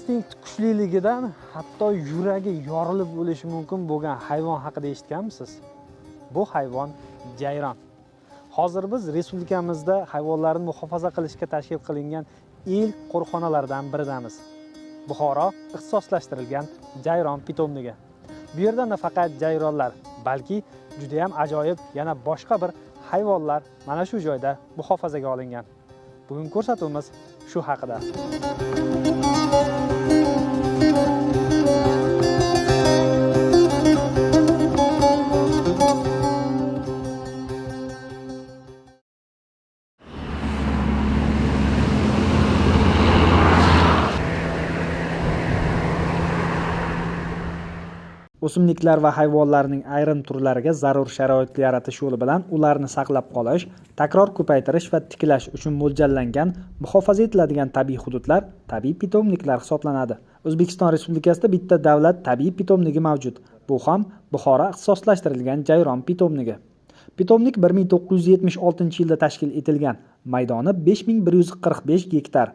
instinkt kuchliligidan hatto yuragi yorilib o'lishi mumkin bo'lgan hayvon haqida eshitganmisiz? Bu hayvon jayron. Hozir biz respublikamizda hayvonlarni muhofaza qilishga tashkil qilingan ilk qo'riqxonalardan biridamiz. Buxoro ixtisoslashtirilgan jayron pitomnigi. Bu yerda nafaqat jayronlar, balki juda ham ajoyib yana boshqa bir hayvonlar mana shu joyda muhofazaga olingan. Bugun ko'rsatuvimiz shu haqida. O'simliklar va hayvonlarning ayrim turlariga zarur sharoit yaratish yo'li bilan ularni saqlab qolish, takror ko'paytirish va tiklash uchun mo'ljallangan muhofaza etiladigan tabiiy hududlar tabiiy pitomniklar hisoblanadi. O'zbekiston Respublikasida bitta davlat tabiiy pitomnigi mavjud. Bu ham Buxoro ixtisoslashtirilgan jayron pitomnigi. Pitomnik 1976-yilda tashkil etilgan. Maydoni 5145 gektar.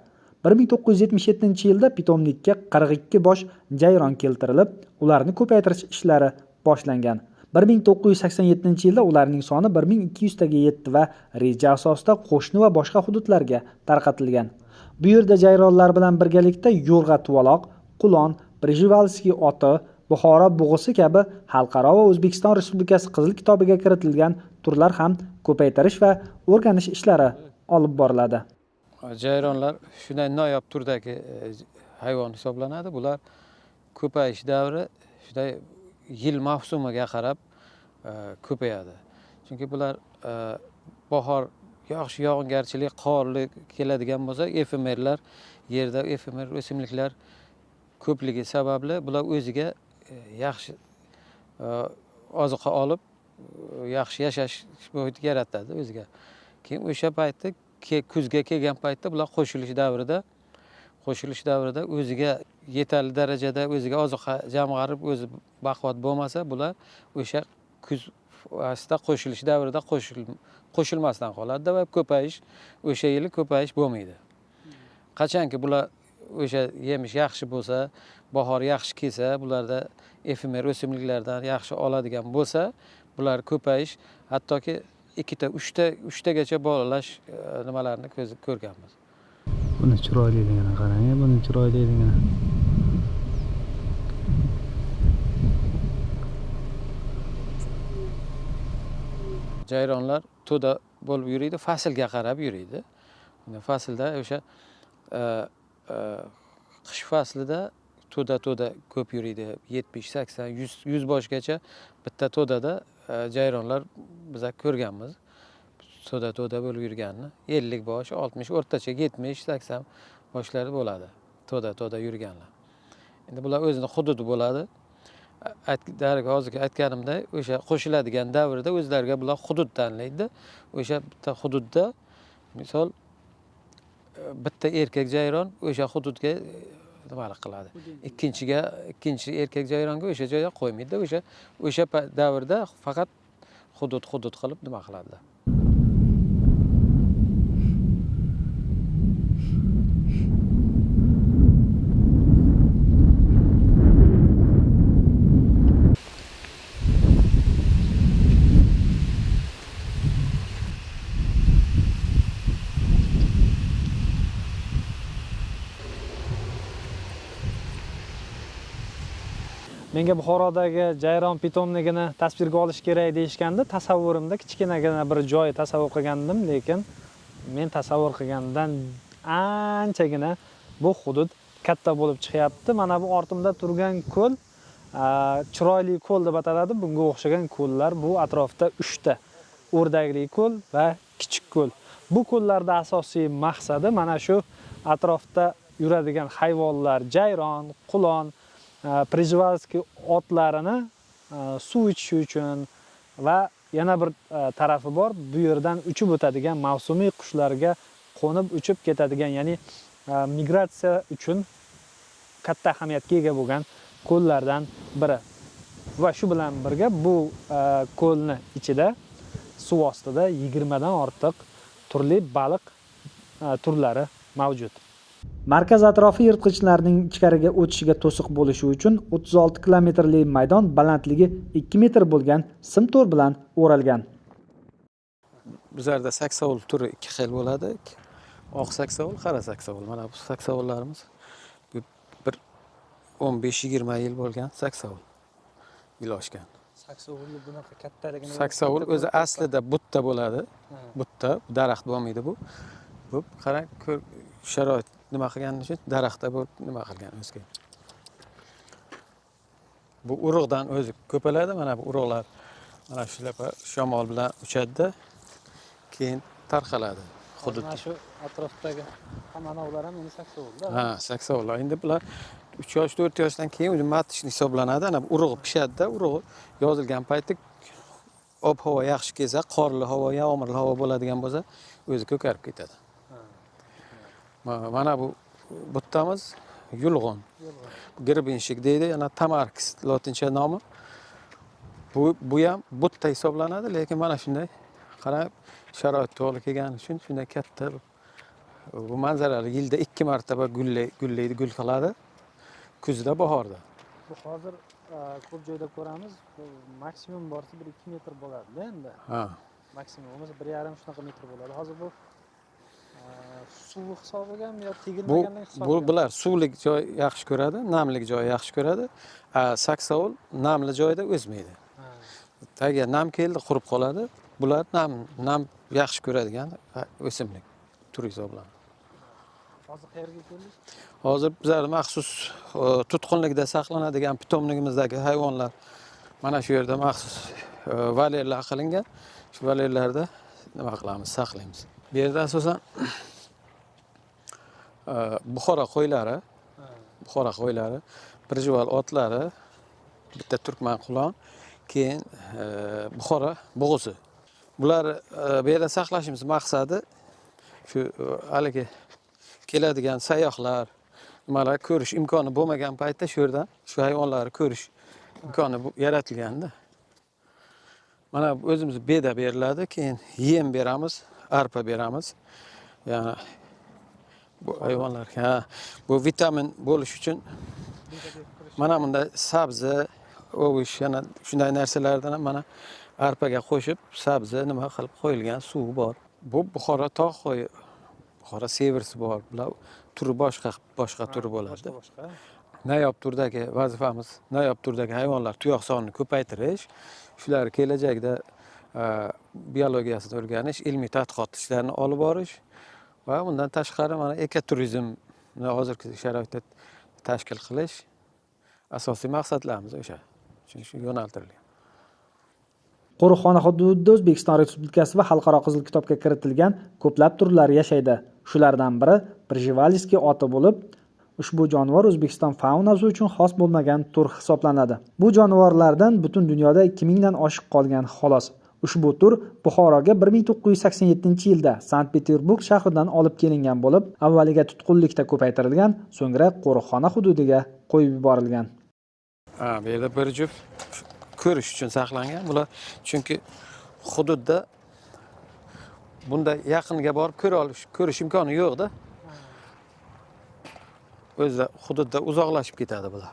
1977-yilda pitomnikka 42 bosh jayron keltirilib, ularni ko'paytirish ishlari boshlangan. 1987-yilda ularning soni 1200 taga yetdi va reja asosida qo'shni va boshqa hududlarga tarqatilgan. Bu yerda jayronlar bilan birgalikda yo'rg'a tuvaloq, qulon, Prejevalskiy oti, Buxoro bug'usi kabi xalqaro va O'zbekiston Respublikasi Qizil kitobiga kiritilgan turlar ham ko'paytirish va o'rganish ishlari olib boriladi. Jayronlar shunday noyob turdagi hayvon hisoblanadi. Bular ko'payish davri shunday yil mavsumiga qarab ko'payadi. Chunki bular bahor yaxshi yog'ingarchilik, qorli keladigan bo'lsa, efemerlar, yerda efemer o'simliklar ko'pligi sababli bular o'ziga yaxshi oziqa olib, yaxshi yashash muhiti yaratadi o'ziga. Keyin o'sha paytda kuzga kelgan paytda bular qo'shilish davrida o'ziga yetarli darajada o'ziga oziqa jamg'arib, o'zi baquvvat bo'lmasa, bular o'sha kuz asida qo'shilish davrida qo'shilmasdan qoladi va ko'payish o'sha yili ko'payish bo'lmaydi. Qachonki bular o'sha yemish yaxshi bo'lsa, bahor yaxshi kelsa, bularda efemer o'simliklardan yaxshi oladigan bo'lsa, bular ko'payish hattoki 2ta, 3tagacha bolalash nimalarni ko'rganmiz. Buni chiroyliligini qarang, buni chiroyliligini. Jayronlar to'da bo'lib yuradi, faslga qarab yuradi. Faslda o'sha qish faslida to'da ko'p yuradi. 70, 80, 100 boshgacha bitta to'dada jayronlar biz ko'rganmiz. To'da bo'lib yurganini 50 bosh, 60, o'rtacha 70, 80 boshlari bo'ladi. To'da yurganlar. Endi bular o'zining hududi bo'ladi. Hozir aytganimdek, o'sha qo'shiladigan davrda o'zlariga bular hudud tanlaydi. O'sha bitta hududda misol bitta erkak jayron o'sha hududga nima qiladi. Ikkinchi erkak jayronga o'sha joyga qo'ymaydi. O'sha davrda faqat hudud qilib nima qiladi. Menga Buxorodagi jayron pitomnigini tasvirga olish kerak deyishganda, tasavvurimda kichkinagina bir joy tasavvur qilgandim, lekin men tasavvur qilgandan anchagina bu hudud katta bo'lib chiqyapti. Mana bu ortimda turgan ko'l chiroyli ko'l deb ataladi. Bunga o'xshagan ko'llar bu atrofda 3 ta. O'rdakli ko'l va kichik ko'l. Bu ko'llarda asosiy maqsadi mana shu atrofda yuradigan hayvonlar, jayron, qulon, Prejevalskiy otlarini suv ichishi uchun va yana bir tarafi bor. Bu yerdan uchib o'tadigan mavsumiy qushlarga qo'nib uchib ketadigan, ya'ni migratsiya uchun katta ahamiyatga ega bo'lgan ko'llardan biri. Va shu bilan birga bu ko'lni ichida suv ostida 20 dan ortiq turli baliq turlari mavjud. Markaz atrofi yirtqichlarning ichkariga o'tishiga to'siq bo'lishi uchun 36 kilometrli maydon balandligi 2 metr bo'lgan sim to'r bilan o'ralgan. Bizlarda saksovul turi ikki xil bo'ladi. Oq saksovul, qora saksovul. Mana bu saksovullarimiz bir 15-20 yil bo'lgan saksovul. Yil oshgan. Saksovulni bunaqa kattaligini Saksovul o'zi aslida butta bo'ladi. Butta, daraxt bo'lmaydi bu. Bu qarang, sharoit nima qilgani uchun daraxtda bu nima qilgan o'ziga. Bu urug'dan o'zi ko'paladi. Mana bu urug'lar mana shular shamol bilan uchadi, keyin tarqaladi. Mana shu atrofdagi hamma navlar ham endi saksovulda. Ha, saksovullar. Endi bular 3 yosh, 4 yoshdan keyin o'zi matishni hisoblanadi. Ana bu urug' pishadi-da, urug' yozilgan paytda ob-havo yaxshi kelsa, qorli havo, yomg'irli havo bo'ladigan bo'lsa, o'zi ko'karib ketadi. Mana bu buttamiz yulg'on. Girbinshik deydi, yana tamarkis lotincha nomi. Bu ham butta hisoblanadi, lekin mana shunday qarab sharoit to'g'ri kelgani uchun shunday katta bu manzarali yilda 2 marotaba gullaydi, gul qiladi. Kuzda, bahorda. Bu hozir ko'p joyda ko'ramiz, maksimum borsa 1-2 metr bo'ladi-da endi. Ha. Maksimum bo'lmasa 1,5 shunaqa metr bo'ladi. Hozir bu suv hisobigami yo Bu tegilmaganlik hisobiga? bular suvlik joy yaxshi ko'radi, namlik joy yaxshi ko'radi. Saksovul namli joyda o'smaydi. Agar nam keldi, qurib qoladi. Bular nam yaxshi ko'radigan o'simlik turi hisoblanadi. Hozir qayerga keldik? Hozir bizlar maxsus tutqunlikda saqlanadigan pitomligimizdagi hayvonlar mana shu yerda maxsus valerlar qilingan. Shu valerlarda nima qilamiz, saqlaymiz. Bu yerda asosan Buxoro qo'ylari, Pirjival otlari, bitta turkman qulon, keyin Buxoro bug'usi. Bular bu yerda saqlashimiz maqsadi shu haligi keladigan sayyohlar nimalar ko'rish imkoni bo'lmagan paytda shu yerdan shu hayvonlarni ko'rish imkoni yaratilganda. Mana o'zimiz beda beriladi, keyin yem beramiz, arpa beramiz. Ya'ni bu hayvonlarga bu vitamin bo'lish uchun mana bunda sabzi, ovush, yana shunday narsalardan ham mana arpaga qo'shib sabzi nima qilib qo'yilgan suv bor. Bu Buxoro tog' qo'yi, Buxoro sevirsi bor. Bular turi boshqa turi bo'ladi. Nayob turdagi vazifamiz, nayob turdagi hayvonlar tuyoq sonini ko'paytirish, shular kelajakda biologiyasini o'rganish, ilmiy tadqiqot ishlarini olib borish va undan tashqari mana ekoturizmni hozirgi sharoitda tashkil qilish asosiy maqsadlarimiz o'sha. Shu yo'naltirilgan. Qo'riqxona hududida O'zbekiston Respublikasi va Xalqaro Qizil kitobga kiritilgan ko'plab turlar yashaydi. Shulardan biri Prjevalskiy oti bo'lib, ushbu jonivor O'zbekiston faunasi uchun xos bo'lmagan tur hisoblanadi. Bu jonivorlardan butun dunyoda 2000 dan oshiq qolgan xolos. Ushbu tur Buxoroga 1987-yilda Sankt-Peterburg shahridan olib kelingan bo'lib, avvaliga tutqunlikda ko'paytirilgan, so'ngra qo'riqxona hududiga qo'yib yuborilgan. Bu yerda bir juft ko'rish uchun saqlangan. Bular chunki hududda bunda yaqinga borib ko'rish imkoni yo'q-da. O'zida hududda uzoqlashib ketadi bular.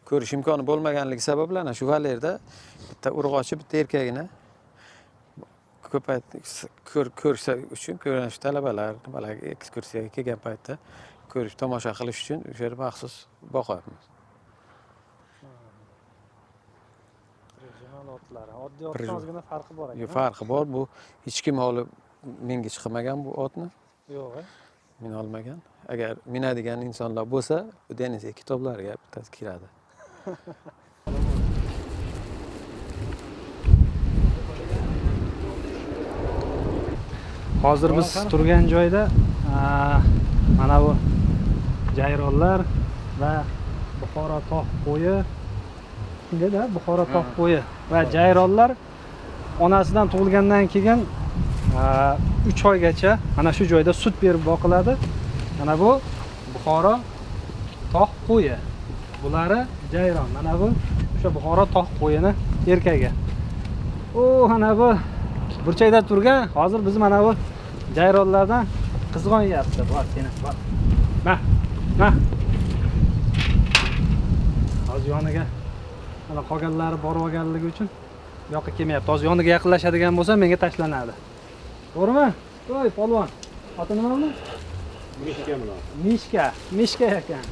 Ko'rish imkoni bo'lmaganligi sababli ana shu valerda bitta urg'ochi, bitta erkagini ko'rsa uchun, ko'rinish talabalar, nimalarga ekskursiyaga kelgan paytda ko'rish, tomosha qilish uchun o'sha yerda maxsus boqyapmiz. Oddiy otdan ozgina farqi bor ekan. Farqi bor. Bu hech kim olib menga chiqmagan bu otni. Yo'q. Men olmagan. Agar minadigan insonlar bo'lsa, bu deniz kitoblarga bittasi kiradi. Hozir biz turgan joyda mana bu jayronlar va Buxoro tog' qo'yi, shundayda Buxoro tog' qo'yi va jayronlar onasidan tug'ilgandan keyin 3 oygacha mana shu joyda sut berib boqiladi. Mana bu Buxoro tog' qo'yi. Bulari jayron. Mana bu o'sha Buxoro tog' qo'yini erkagi. Mana bu burchakda turgan, hozir biz mana bu jayronlardan qizg'on yapti. Bor, seni bor. Ma. Hozir yoniga mana qolganlari borib olganligi uchun bu yoqqa kelmayapti. Hozir yoniga yaqinlashadigan bo'lsa menga tashlanadi. To'g'rimi? Voy, polvon. Oti nima bu? Mishka ekan.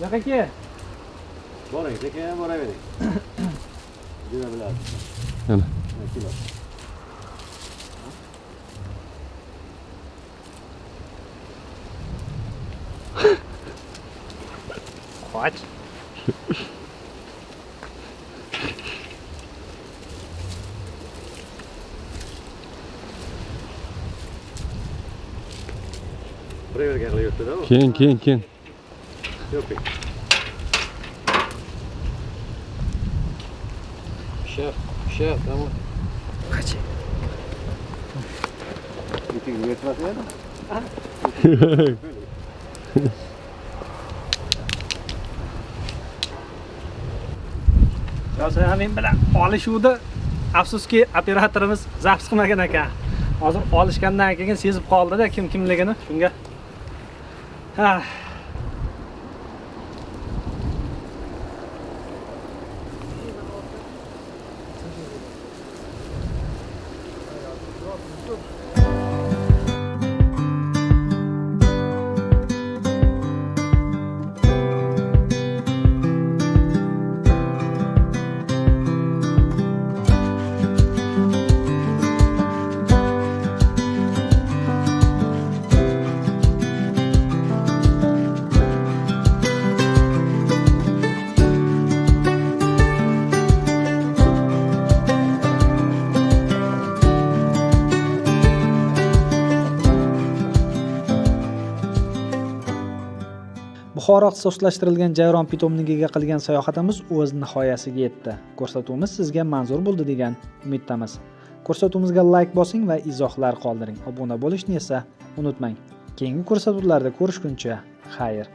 Yo'q aka. Boring, sekin boravering. Jura biladi. Mana. Qoch. Boravergan qilyapti-da u. Keyin. Yo'q. Shef, tamam. Qoch. Etingni yetmasa yana. Yo'sa men bilan olishuvdi. Afsuski operatorimiz zaps qilmagan ekan. Hozir olishgandan keyin sezib qoldi-da kimligini shunga. Ha. Buxoro ixtisoslashtirilgan Jayron pitomnigiga qilgan sayohatimiz o'z nihoyasiga yetdi. Ko'rsatuvimiz sizga manzur bo'ldi degan umiddamiz. Ko'rsatuvimizga like bosing va izohlar qoldiring. Obuna bo'lishni esa unutmang. Keyingi ko'rsatuvlarda ko'rishguncha xayr.